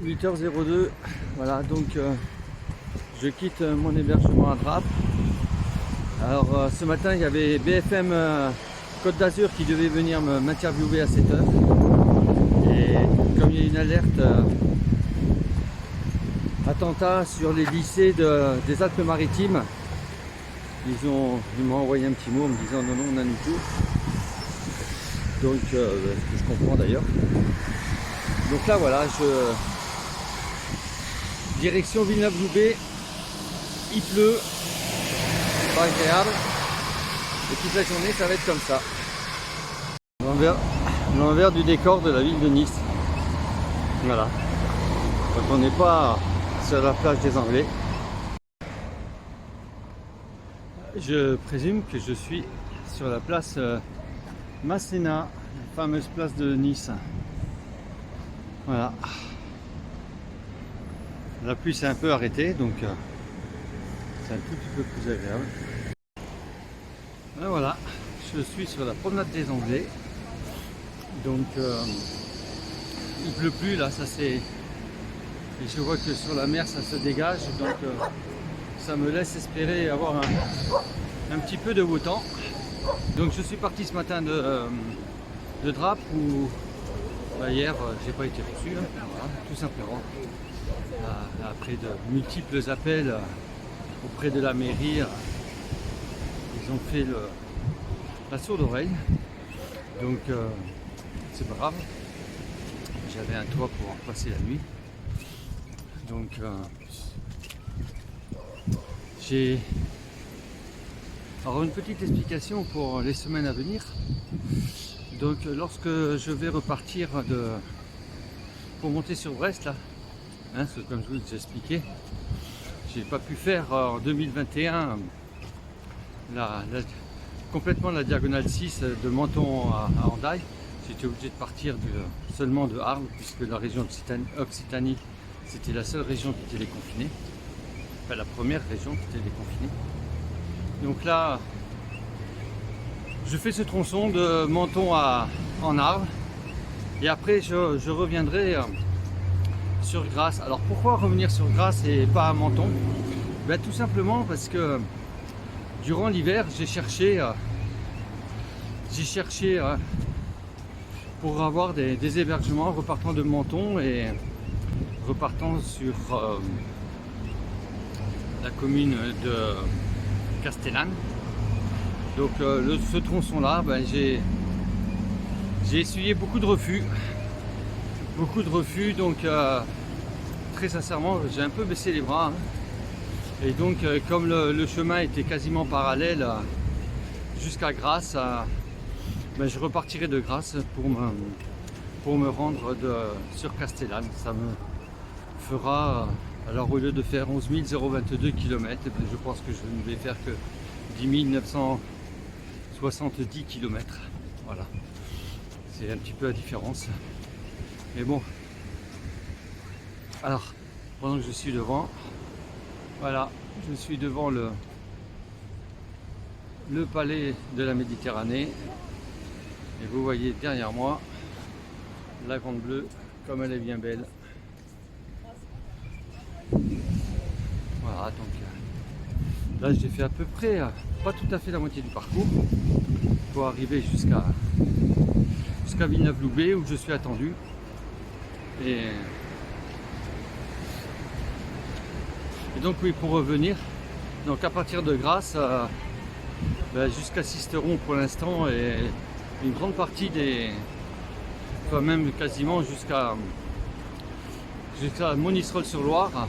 8h02, voilà, donc je quitte mon hébergement à Draps. Alors ce matin il y avait BFM Côte d'Azur qui devait venir m'interviewer à 7h. Et comme il y a une alerte attentat sur les lycées des Alpes-Maritimes, ils m'ont envoyé un petit mot en me disant non, on annule tout. Donc ce que je comprends d'ailleurs. Donc là voilà, direction Villeneuve-Loubet, il pleut, c'est pas agréable, et toute la journée ça va être comme ça. L'envers du décor de la ville de Nice. Voilà. Donc on n'est pas sur la plage des Anglais. Je présume que je suis sur la place Masséna, la fameuse place de Nice. Voilà. La pluie s'est un peu arrêtée, donc c'est un tout petit peu plus agréable. Et voilà, je suis sur la promenade des Anglais. Donc il pleut plus là, ça c'est. Et je vois que sur la mer ça se dégage, donc ça me laisse espérer avoir un petit peu de beau temps. Donc je suis parti ce matin de Draps où hier j'ai pas été reçu, hein, voilà, tout simplement. Après de multiples appels auprès de la mairie, ils ont fait la sourde oreille. Donc c'est pas grave. J'avais un toit pour passer la nuit. Donc j'ai alors une petite explication pour les semaines à venir. Donc lorsque je vais repartir pour monter sur Brest là, hein, comme je vous ai expliqué, j'ai pas pu faire en 2021 complètement la diagonale 6 de Menton à Hendaye. J'étais obligé de partir seulement de Arles, puisque la région Occitanie c'était la seule région qui était déconfinée, enfin la première région qui était déconfinée. Donc là je fais ce tronçon de Menton en Arles et après je reviendrai sur Grasse. Alors pourquoi revenir sur Grasse et pas à Menton? Ben, tout simplement parce que durant l'hiver j'ai cherché pour avoir des hébergements repartant de Menton et repartant sur la commune de Castellane. Donc ce tronçon là, ben, j'ai essuyé beaucoup de refus, donc très sincèrement j'ai un peu baissé les bras, hein. Et donc comme le chemin était quasiment parallèle jusqu'à Grasse, ben, je repartirai de Grasse pour me rendre sur Castellane. Ça me fera, alors au lieu de faire 11 022 km, ben, je pense que je ne vais faire que 10 970 km. Voilà, c'est un petit peu la différence. Mais bon, alors pendant que je suis devant, voilà, je suis devant le palais de la Méditerranée. Et vous voyez derrière moi la Grande Bleue, comme elle est bien belle. Voilà, donc là j'ai fait à peu près, pas tout à fait la moitié du parcours, pour arriver jusqu'à Villeneuve-Loubet où je suis attendu. Et donc oui, pour revenir, donc à partir de Grasse ben, jusqu'à Sisteron pour l'instant, et une grande partie enfin même quasiment jusqu'à Monistrol-sur-Loire,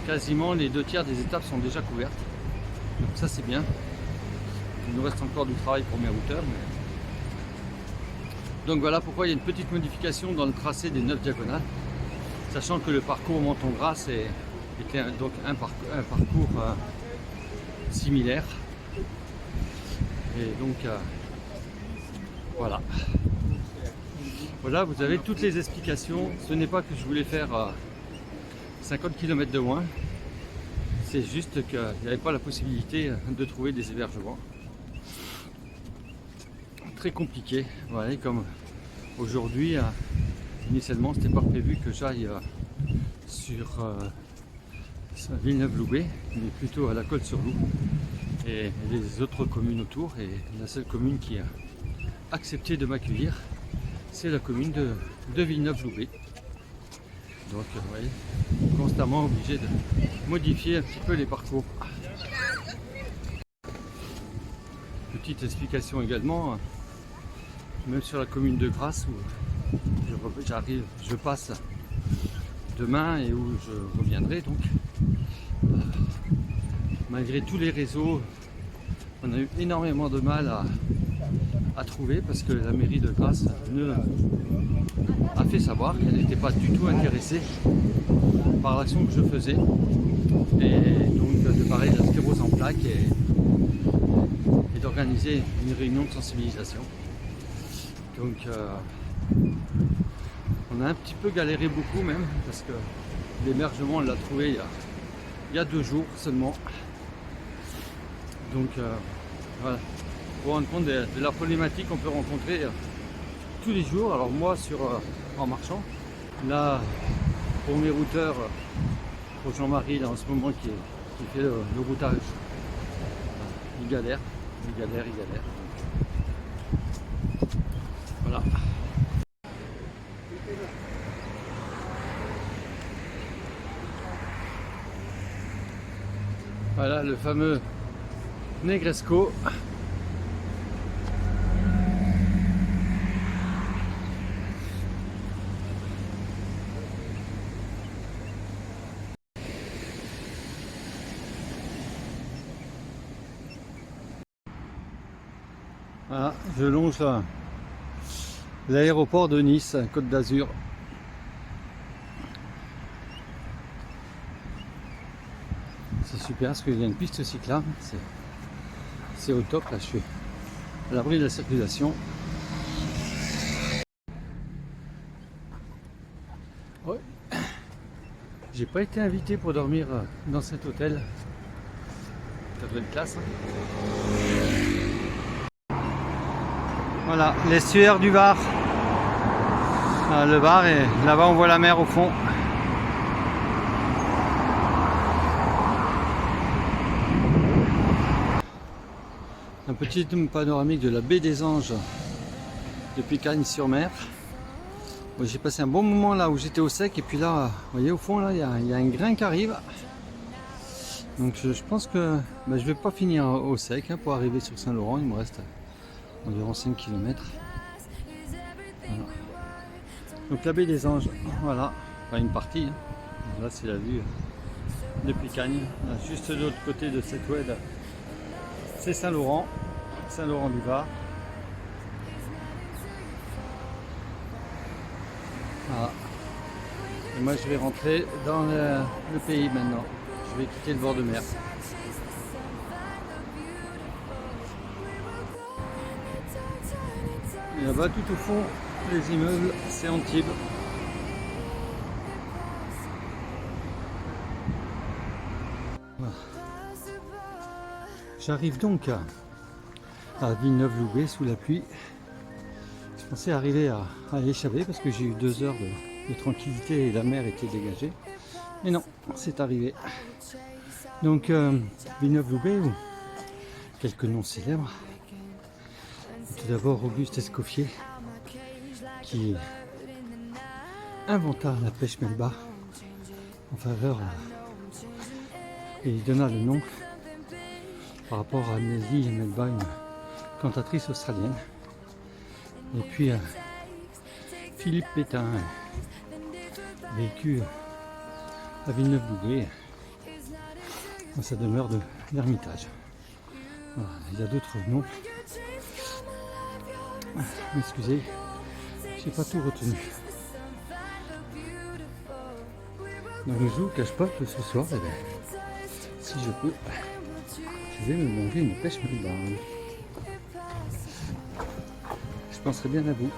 quasiment les 2/3 des étapes sont déjà couvertes. Donc ça c'est bien. Il nous reste encore du travail pour mes routeurs. Donc voilà pourquoi il y a une petite modification dans le tracé des 9 diagonales, sachant que le parcours Menton-Grasse était donc un parcours similaire. Et donc voilà. Voilà, vous avez toutes les explications. Ce n'est pas que je voulais faire 50 km de moins, c'est juste qu'il n'y avait pas la possibilité de trouver des hébergements. Très compliqué, voilà, comme aujourd'hui Initialement, c'était pas prévu que j'aille sur Villeneuve-Loubet, mais plutôt à la Colle-sur-Loup et les autres communes autour. Et la seule commune qui a accepté de m'accueillir, c'est la commune de Villeneuve-Loubet. Donc, vous voyez, constamment obligé de modifier un petit peu les parcours. Petite explication également, même sur la commune de Grasse où je passe demain et où je reviendrai. Donc, malgré tous les réseaux, on a eu énormément de mal à trouver parce que la mairie de Grasse a fait savoir qu'elle n'était pas du tout intéressée par l'action que je faisais, et donc de parler de la sclérose en plaques et d'organiser une réunion de sensibilisation. Donc on a un petit peu galéré beaucoup même, parce que l'hébergement on l'a trouvé il y a 2 jours seulement. Donc voilà, pour vous rendre compte de la problématique qu'on peut rencontrer tous les jours. Alors moi en marchant, là pour mes routeurs, pour Jean-Marie là en ce moment qui fait le routage, il galère. Voilà. Voilà le fameux Negresco. Voilà, je longe l'aéroport de Nice, Côte d'Azur. C'est super parce qu'il y a une piste cyclable, c'est au top. Là je suis à l'abri de la circulation. Ouais. J'ai pas été invité pour dormir dans cet hôtel. Ça doit être classe. Voilà, l'estuaire du Var. Le Var, et là-bas on voit la mer au fond. Un petit panoramique de la baie des Anges depuis Cagnes-sur-Mer. Bon, j'ai passé un bon moment là où j'étais au sec, et puis là, vous voyez au fond là, il y a un grain qui arrive. Donc je pense que je vais pas finir au sec pour arriver sur Saint-Laurent. Il me reste environ 5 km. Voilà. Donc la baie des Anges, voilà, enfin une partie. Là c'est la vue depuis Cagnes. Là, juste de l'autre côté de cette oued, c'est Saint-Laurent, Saint-Laurent-du-Var. Voilà. Et moi je vais rentrer dans le pays maintenant. Je vais quitter le bord de mer. Et là-bas tout au fond, les immeubles, c'est Antibes. Voilà. J'arrive donc à Villeneuve-Loubet sous la pluie. Je pensais arriver à l'échapper parce que j'ai eu 2 heures de tranquillité et la mer était dégagée. Mais non, c'est arrivé. Donc Villeneuve-Loubet, ou quelques noms célèbres. Tout d'abord Auguste Escoffier qui inventa la pêche melba en faveur et il donna le nom par rapport à Nelly Melba, une cantatrice australienne. Et puis Philippe Pétain a vécu à Villeneuve-Loubet dans sa demeure de l'Ermitage. Voilà, il y a d'autres noms. Excusez, j'ai pas tout retenu. Donc je vous cache pas que ce soir, si je peux, je vais me manger une pêche melba. Je penserai bien à vous.